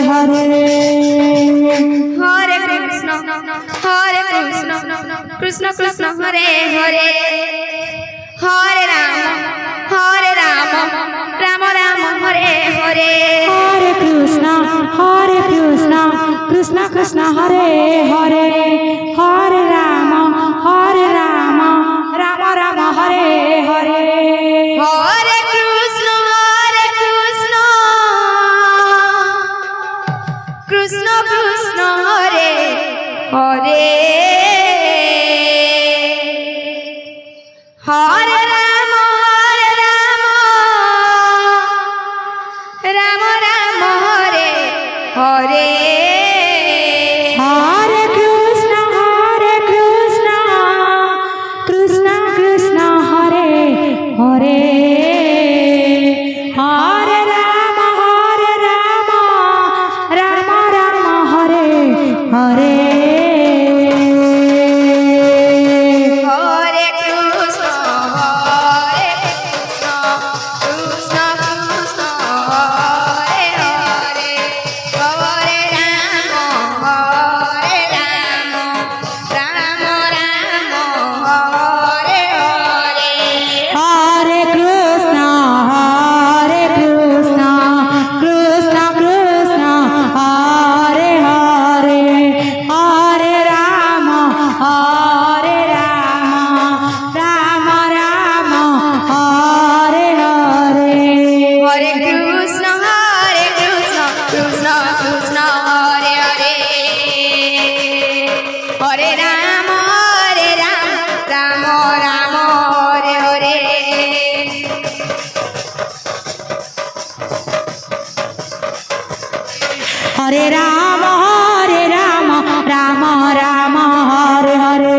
Hare Hare Krishna Krishna Krishna Hare Hare Hare Ram Ram Ram Hare Hare Hare Krishna Krishna Krishna Hare Hare Hare Ram Ram Ram Hare Hare Hare Krishna Krishna Krishna Hare Hare Hare Ram Ram Ram Hare Hare Hare Krishna Krishna Krishna Hare Hare Hare Ram Ram Ram Hare Hare Hare Krishna Krishna Krishna Hare Hare Hare Ram Ram Ram Hare Hare Hare Krishna Krishna Krishna Hare Hare Hare Ram Ram Ram Hare Hare Hare Krishna Krishna Krishna Hare Hare Hare Ram Ram Ram Hare Hare Hare Ram Ram Ram Hare Hare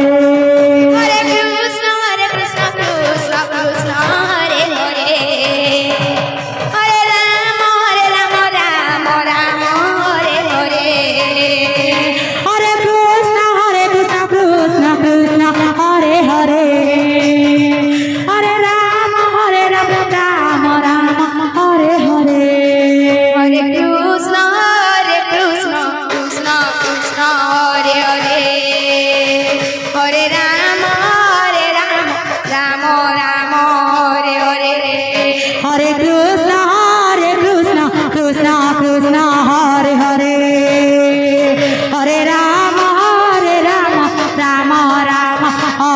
Hare Krishna Krishna Krishna Hare Hare Hare Ram Ram Ram Hare Hare Hare Krishna Krishna Krishna Hare Hare Hare Ram Ram Hare Hare Hare Krishna Krishna Krishna Hare Hare Hare Ram Ram Ram Hare Hare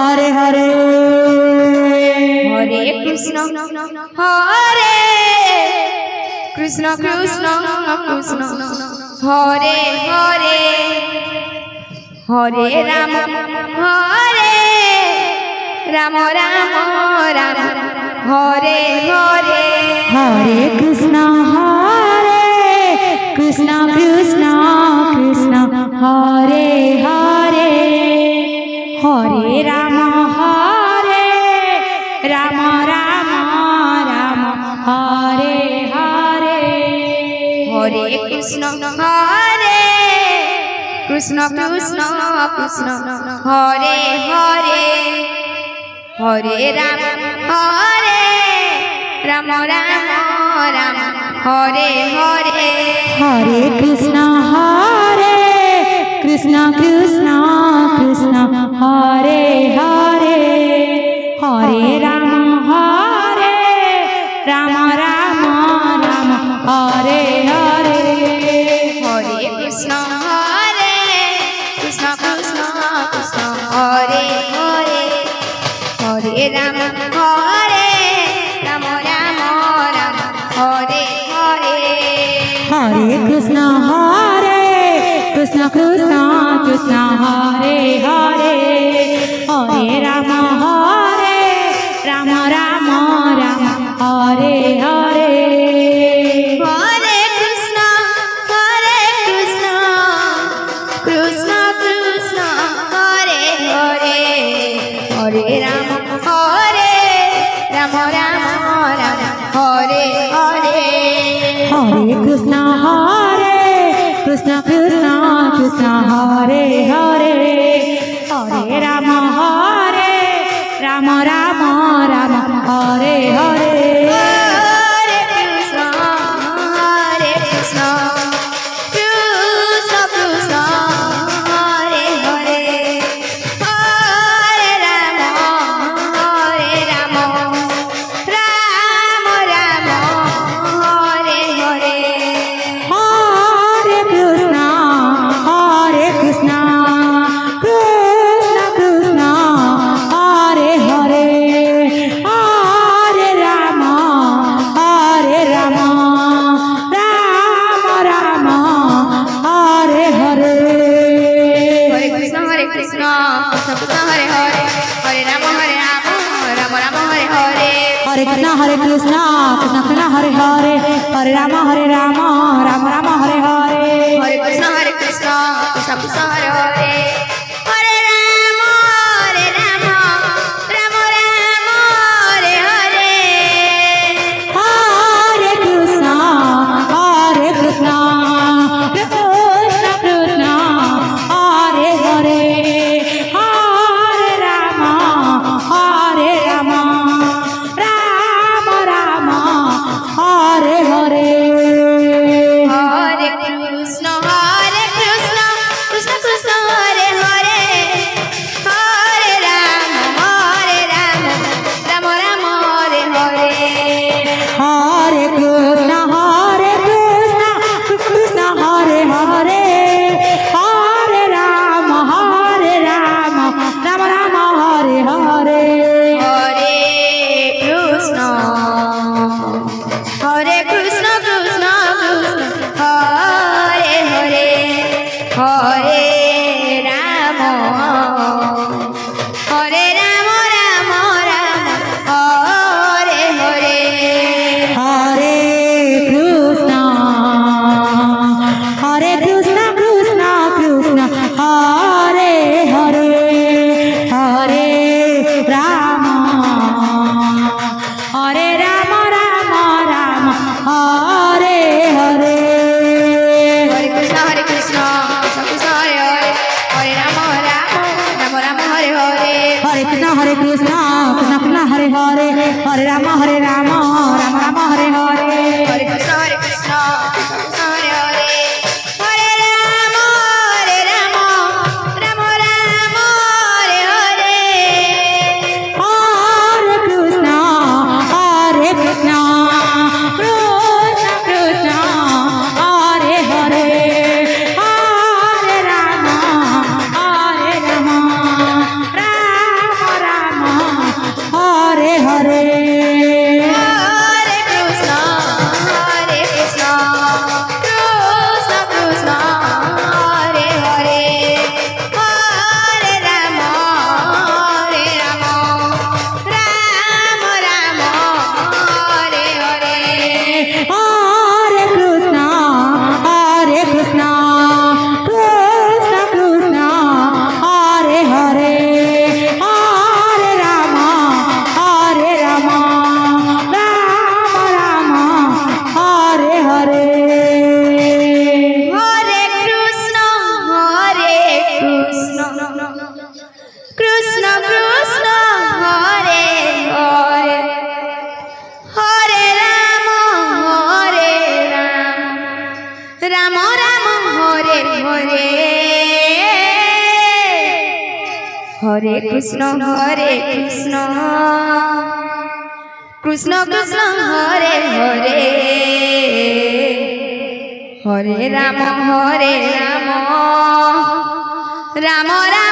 Hare Krishna Krishna Krishna Hare Hare Hare Ram Ram Hare Hare Hare Krishna Krishna Hare Hare Hare Ram Ram Hare Hare Hare Krishna Krishna Krishna Hare Hare Hare Ram Ram Hare Hare Hare Krishna Krishna Hare Hare Hare Ram Ram Hare Hare Hare Krishna Krishna Hare Hare Hare Ram Ram Hare Hare Hare Krishna Krishna Hare Hare Hare Ram Ram Hare Hare Hare Krishna Krishna Hare Hare Hare Ram Ram Hare Hare Hare Krishna Krishna Krishna Hare Hare Hare Ram Hare Hare Hare Krishna Krishna Hare Hare Hare Ram Ram Hare Hare Hare Krishna Krishna Krishna Krishna Hare Hare Hare Ram Ram Ram Hare Hare Hare Krishna Krishna Krishna Hare Hare Hare Ram Ram Ram Hare Hare Hare Krishna Krishna Krishna Hare Hare Hare Ram Ram Ram Hare Hare Hare Krishna Krishna Krishna Hare Hare Hare Ram Ram Ram Hare Hare Hare Krishna Krishna Hare Hare Hare Ram Ram Ram Hare Hare Hare Krishna Krishna Krishna Hare Hare Hare Ram Ram Ram Hare Hare Hare Krishna Krishna Krishna Hare Hare Hare Ram Ram Ram Hare Hare Hare Krishna Krishna Krishna Hare Hare Hare Ram Ram Hare Hare Hare Krishna Krishna Krishna Hare Hare Hare Ram Ram Ram Hare Hare Hare Krishna Krishna Krishna Hare Hare Hare Ram Ram Ram Hare Hare Hare Krishna Krishna Krishna Hare Hare Hare Ram Ram Ram Hare Hare Hare Krishna Krishna Krishna Hare Hare Hare Ram Ram Ram Hare Hare Hare Krishna Krishna Krishna Hare Hare Hare Ram Ram Ram Hare Hare Hare Krishna Krishna Krishna Hare Hare Hare Ram Ram Ram Hare Hare Hare Krishna Krishna Krishna Hare Hare Hare Ram Ram Ram